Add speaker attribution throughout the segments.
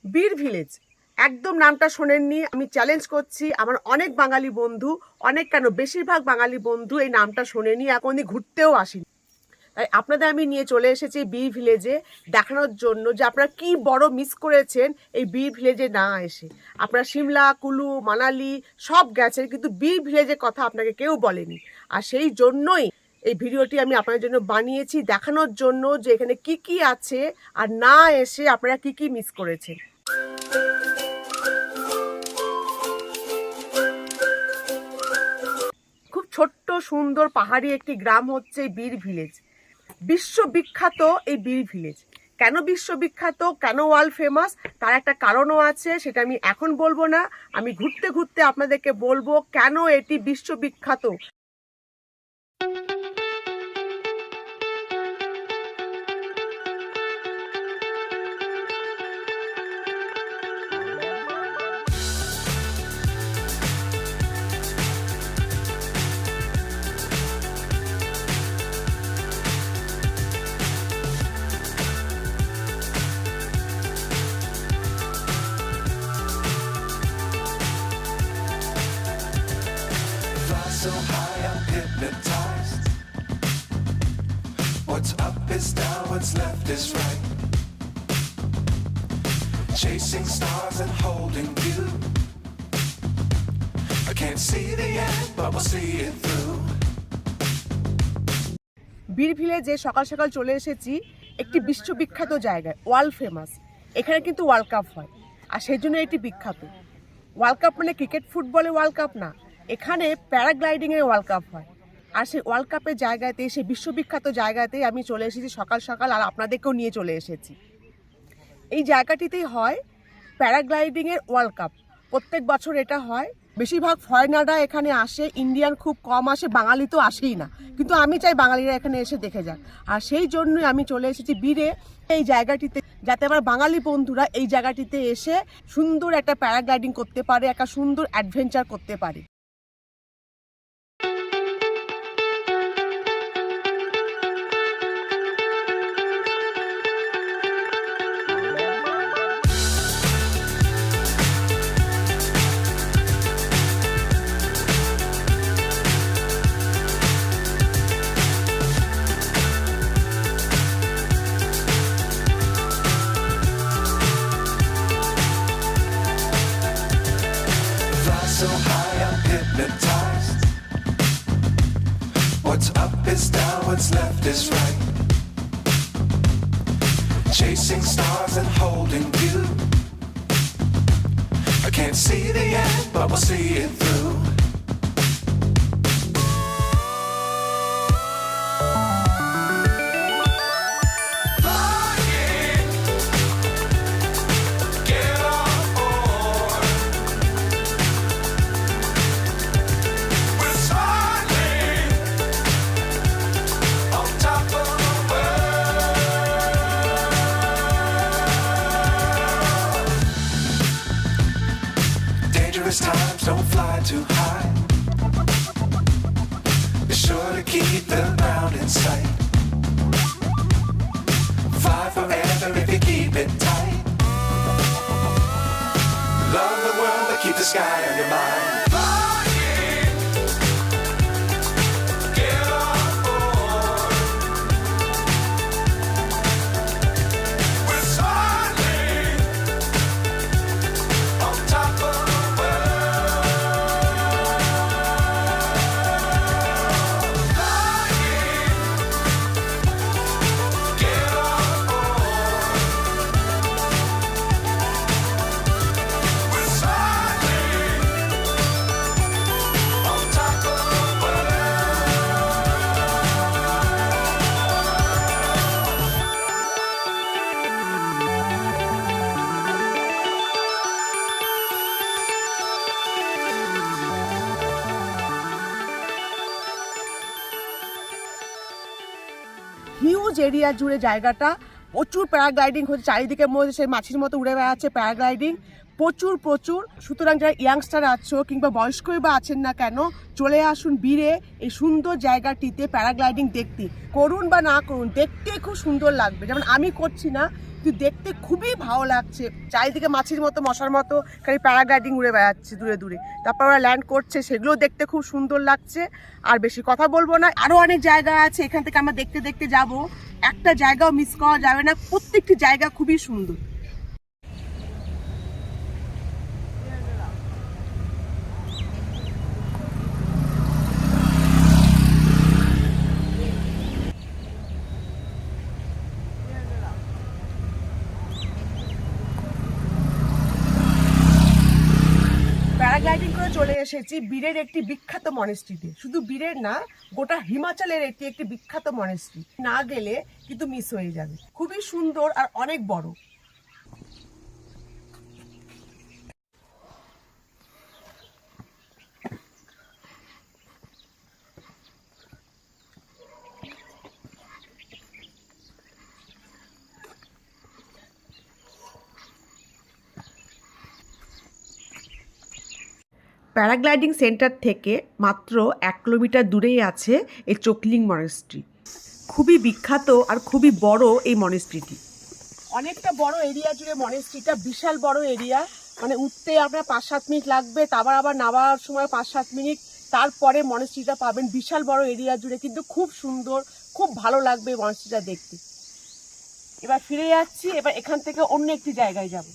Speaker 1: বীর ভিলেজ একদম নামটা শোনেননি। আমি চ্যালেঞ্জ করছি, আমার অনেক বাঙালি বন্ধু, অনেক কেন বেশিরভাগ বাঙালি বন্ধু এই নামটা শোনেনি, এখনই ঘুরতেও আসেনি। তাই আপনাদের আমি নিয়ে চলে এসেছি বীর ভিলেজে দেখানোর জন্য যে আপনারা কি বড় মিস করেছেন এই বীর ভিলেজে না এসে। আপনারা সিমলা, কুলু, মানালি সব গেছেন, কিন্তু বীর ভিলেজের কথা আপনাকে কেউ বলেনি। আর সেই জন্যই এই ভিডিওটি আমি আপনাদের জন্য বানিয়েছি, দেখানোর জন্য যে এখানে কি কি আছে আর না এসে আপনারা কি কি মিস করেছেন। খুব ছোট্ট সুন্দর পাহাড়ি একটি গ্রাম হচ্ছে বীর ভিলেজ। বিশ্ববিখ্যাত এই বীর ভিলেজ। কেন বিশ্ববিখ্যাত, কেন ওয়ার্ল্ড ফেমাস, তার একটা কারণও আছে, সেটা আমি এখন বলবো না। আমি ঘুরতে ঘুরতে আপনাদেরকে বলবো কেন এটি বিশ্ববিখ্যাত।
Speaker 2: So high I'm hypnotized. What's up is down, what's left is right. Chasing stars and holding you. I can't see the end, but we'll see it through.
Speaker 1: বীর ভিলেজে সকাল সকাল চলে এসেছি একটি বিশ্ববিখ্যাত জায়গায়, ওয়ার্ল্ড ফেমাস। এখানে কিন্তু ওয়ার্ল্ড কাপ হয়, আর সেই জন্য এটি বিখ্যাত। ওয়ার্ল্ড কাপ মানে ক্রিকেট ফুটবলে ওয়ার্ল্ড কাপ না, এখানে প্যারাগ্লাইডিংয়ের ওয়ার্ল্ড কাপ হয়। আর সেই ওয়ার্ল্ড কাপের জায়গাতে, সেই বিশ্ববিখ্যাত জায়গাতেই আমি চলে এসেছি সকাল সকাল, আর আপনাদেরকেও নিয়ে চলে এসেছি। এই জায়গাটিতেই হয় প্যারাগ্লাইডিংয়ের ওয়ার্ল্ড কাপ। প্রত্যেক বছর এটা হয়। বেশিরভাগ ফরেনাররা এখানে আসে, ইন্ডিয়ান খুব কম আসে, বাঙালি তো আসেই না। কিন্তু আমি চাই বাঙালিরা এখানে এসে দেখে যাক। আর সেই জন্যই আমি চলে এসেছি বীরে এই জায়গাটিতে, যাতে আমার বাঙালি বন্ধুরা এই জায়গাটিতে এসে সুন্দর একটা প্যারাগ্লাইডিং করতে পারে, একটা সুন্দর অ্যাডভেঞ্চার করতে পারে।
Speaker 2: So high I'm hypnotized. What's up is down, what's left is right. Chasing stars and holding you. I can't see the end, but we'll see it through. Times don't fly too high. Be sure to keep the ground in sight. Fly forever if you keep it tight. Love the world, but keep the sky on your mind.
Speaker 1: Huge area জুড়ে জায়গাটা, প্রচুর paragliding হচ্ছে, চারিদিকে মধ্যে সেই মাছির মতো উড়ে বেড়াচ্ছে প্যারাগ্লাইডিং, প্রচুর প্রচুর। সুতরাং যারা ইয়াংস্টার আছো কিংবা বয়স্কই বা আছেন না কেন, চলে আসুন বীরে এই সুন্দর জায়গাটিতে প্যারাগ্লাইডিং দেখতে। করুন বা না করুন, দেখতে খুব সুন্দর লাগবে। যেমন আমি করছি না, কিন্তু দেখতে খুবই ভালো লাগছে। চারিদিকে মাছির মতো মশার মতো খালি প্যারাগ্লাইডিং উড়ে বেড়াচ্ছে দূরে দূরে, তারপর ওরা ল্যান্ড করছে, সেগুলো দেখতে খুব সুন্দর লাগছে। আর বেশি কথা বলবো না, আরও অনেক জায়গা আছে, এখান থেকে আমরা দেখতে দেখতে যাব, একটা জায়গাও মিস করা যাবে না, প্রত্যেকটি জায়গা খুবই সুন্দর। প্যারাগ্লাইডিং করে চলে এসেছি বীরের একটি বিখ্যাত মনেস্ট্রিতে। শুধু বীরের না, গোটা হিমাচলের এটি একটি বিখ্যাত মনেস্ট্রি, না গেলে কিন্তু মিস হয়ে যাবে। খুবই সুন্দর আর অনেক বড়। প্যারাগ্লাইডিং সেন্টার থেকে মাত্র 1 কিলোমিটার দূরেই আছে এই চোকলিং মনেস্ট্রি। খুবই বিখ্যাত আর খুবই বড় এই মনেস্ট্রিটি। অনেকটা বড় এরিয়া জুড়ে মনেস্ট্রিটা, বিশাল বড় এরিয়া। মানে উঠতে আপনার 5-7 মিনিট লাগবে, তারপর আবার নামার সময় 5-7 মিনিট, তারপরে মনেস্ট্রিটা পাবেন। বিশাল বড় এরিয়া জুড়ে, কিন্তু খুব সুন্দর, খুব ভালো লাগবে এই মনেস্ট্রিটা দেখতে। এবার ফিরে যাচ্ছি, এবার এখান থেকে অন্য একটি জায়গায় যাব।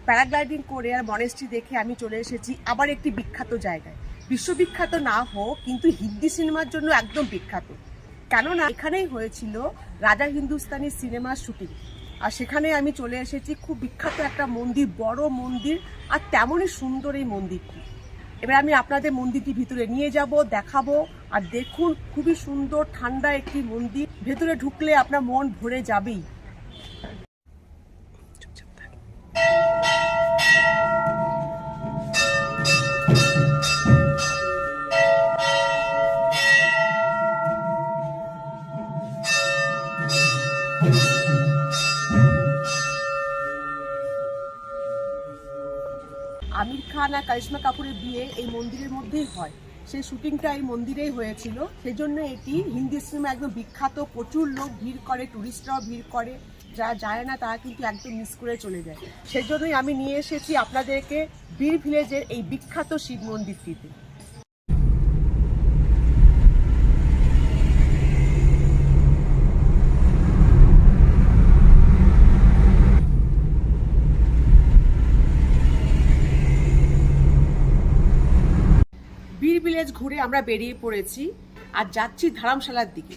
Speaker 1: প্যারাগ্লাইডিং করে আর মনেস্ট্রি দেখে আমি চলে এসেছি আবার একটি বিখ্যাত জায়গায়। বিশ্ববিখ্যাত না হোক, কিন্তু হিন্দি সিনেমার জন্য একদম বিখ্যাত। কেননা এখানেই হয়েছিল রাজা হিন্দুস্তানি সিনেমার শুটিং। আর সেখানে আমি চলে এসেছি, খুব বিখ্যাত একটা মন্দির, বড় মন্দির, আর তেমনই সুন্দর এই মন্দিরটি। এবার আমি আপনাদের মন্দিরটি ভিতরে নিয়ে যাব, দেখাবো। আর দেখুন, খুবই সুন্দর ঠান্ডা একটি মন্দির, ভেতরে ঢুকলে আপনার মন ভরে যাবেই। আমির খান আর কারিশমা কাপুরের বিয়ে এই মন্দিরের মধ্যেই হয়। সেই শুটিংটা এই মন্দিরেই হয়েছিল, সেজন্য এটি হিন্দি সিনেমা একদম বিখ্যাত। প্রচুর লোক ভিড় করে, টুরিস্টরাও ভিড় করে, যারা যায় না তারা কিন্তু একদম মিস করে চলে যায়। সেজন্যই আমি নিয়ে এসেছি আপনাদেরকে বীর ভিলেজের এই বিখ্যাত শিব মন্দিরটিতে। বীর ভিলেজ ঘুরে আমরা বেরিয়ে পড়েছি আর যাচ্ছি ধর্মশালার দিকে।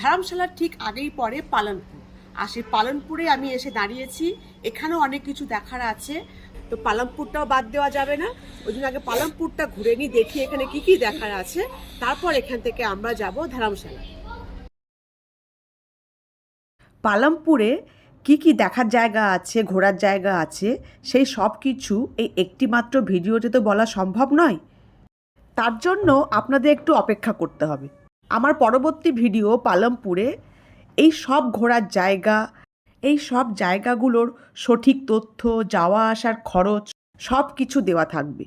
Speaker 1: ধর্মশালার ঠিক আগেই পড়ে পালনপুর, আর সেই পালনপুরে আমি এসে দাঁড়িয়েছি। এখানেও অনেক কিছু দেখার আছে, তো পালনপুরটাও বাদ দেওয়া যাবে না। ওই জন্য আগে পালনপুরটা ঘুরে নিই, দেখি এখানে কি কি দেখার আছে, তারপর এখান থেকে আমরা যাব ধর্মশালা। পালনপুরে কি কি দেখার জায়গা আছে, ঘোরার জায়গা আছে, সেই সব কিছু এই একটি মাত্র ভিডিওতে তো বলা সম্ভব নয়। তার জন্য আপনাদের একটু অপেক্ষা করতে হবে। আমার পরবর্তী ভিডিও পালনপুরে এই সব ঘোরার জায়গা, এই সব জায়গাগুলোর সঠিক তথ্য, যাওয়া আসার খরচ সব কিছু দেওয়া থাকবে।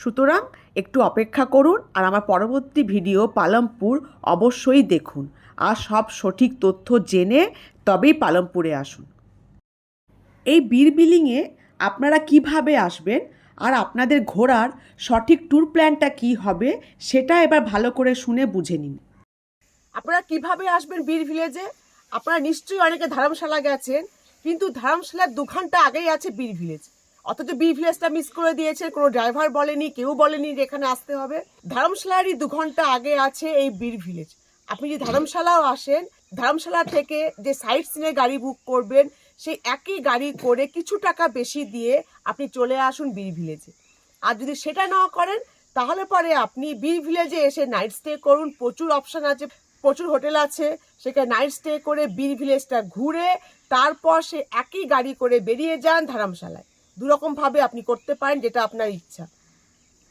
Speaker 1: সুতরাং একটু অপেক্ষা করুন, আর আমার পরবর্তী ভিডিও পালনপুর অবশ্যই দেখুন, আর সব সঠিক তথ্য জেনে তবেই পালনপুরে আসুন। এই বীর বিলিংয়ে আপনারা কিভাবে আসবেন আর আপনাদের ঘোরার সঠিক ট্যুর প্ল্যানটা কি হবে, সেটা এবার ভালো করে শুনে বুঝে নিন। আপনারা কিভাবে আসবেন বীর ভিলেজে? আপনারা নিশ্চয়ই অনেকে ধর্মশালা গেছেন, কিন্তু ধর্মশালার 2 ঘন্টা আগেই আছে বীর ভিলেজ। অথচ বীর ভিলেজটা মিস করে দিয়েছে, কোনো ড্রাইভার বলেনি, কেউ বলেনি যে এখানে আসতে হবে। ধর্মশালারই 2 ঘন্টা আগে আছে এই বীর ভিলেজ। আপনি যদি ধর্মশালাও আসেন, ধর্মশালা থেকে যে সাইট সিনের গাড়ি বুক করবেন, সেই একই গাড়ি করে কিছু টাকা বেশি দিয়ে আপনি চলে আসুন বীর ভিলেজে। আর যদি সেটা না করেন, তাহলে পরে আপনি বীর ভিলেজে এসে নাইট স্টে করুন। প্রচুর অপশান আছে, প্রচুর হোটেল আছে, সেখানে নাইট স্টে করে বীর ভিলেজটা ঘুরে তারপর সে একই গাড়ি করে বেরিয়ে যান ধর্মশালায়। দুরকমভাবে আপনি করতে পারেন, যেটা আপনার ইচ্ছা।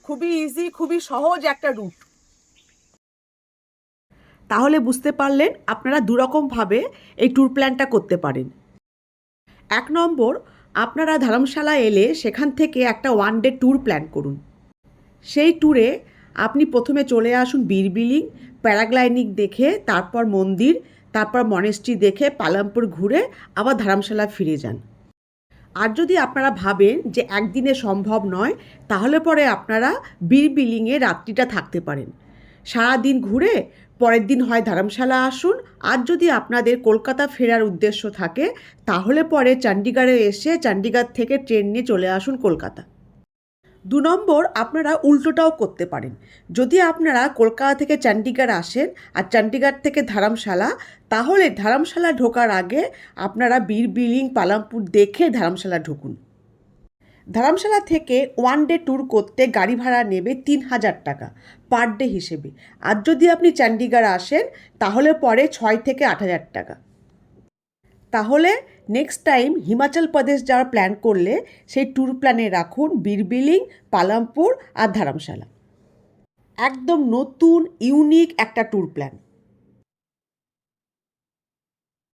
Speaker 1: খুবই ইজি, খুবই সহজ একটা রুট। তাহলে বুঝতে পারলেন আপনারা দুরকমভাবে এই ট্যুর প্ল্যানটা করতে পারেন। 1 নম্বর, আপনারা ধর্মশালা এলে সেখান থেকে একটা 1 ডে ট্যুর প্ল্যান করুন। সেই ট্যুরে আপনি প্রথমে চলে আসুন বীরবিলিং, প্যারাগ্লাইডিং দেখে, তারপর মন্দির, তারপর মনেস্ট্রি দেখে পালামপুর ঘুরে আবার ধর্মশালা ফিরে যান। আর যদি আপনারা ভাবেন যে একদিনে সম্ভব নয়, তাহলে পরে আপনারা বীরবিলিংয়ে রাত্রিটা থাকতে পারেন। সারাদিন ঘুরে পরের দিন হয় ধর্মশালা আসুন। আর যদি আপনাদের কলকাতা ফেরার উদ্দেশ্য থাকে, তাহলে পরে চণ্ডীগড়ে এসে চণ্ডীগড় থেকে ট্রেন নিয়ে চলে আসুন কলকাতা। 2 নম্বর, আপনারা উল্টোটাও করতে পারেন। যদি আপনারা কলকাতা থেকে চণ্ডীগড় আসেন আর চণ্ডীগড় থেকে ধর্মশালা, তাহলে ধর্মশালা ঢোকার আগে আপনারা বীরবিলিং, পালামপুর দেখে ধর্মশালা ঢুকুন। ধর্মশালা থেকে 1 ডে ট্যুর করতে গাড়ি ভাড়া নেবে 3000 টাকা পার ডে হিসেবে। আর যদি আপনি চণ্ডীগড় আসেন, তাহলে পরে 6 থেকে 8000 টাকা। তাহলে নেক্সট টাইম হিমাচল প্রদেশ যাওয়ার প্ল্যান করলে সেই ট্যুর প্ল্যানে রাখুন বীরবিলিং, পালামপুর আর ধর্মশালা। একদম নতুন ইউনিক একটা ট্যুর প্ল্যান।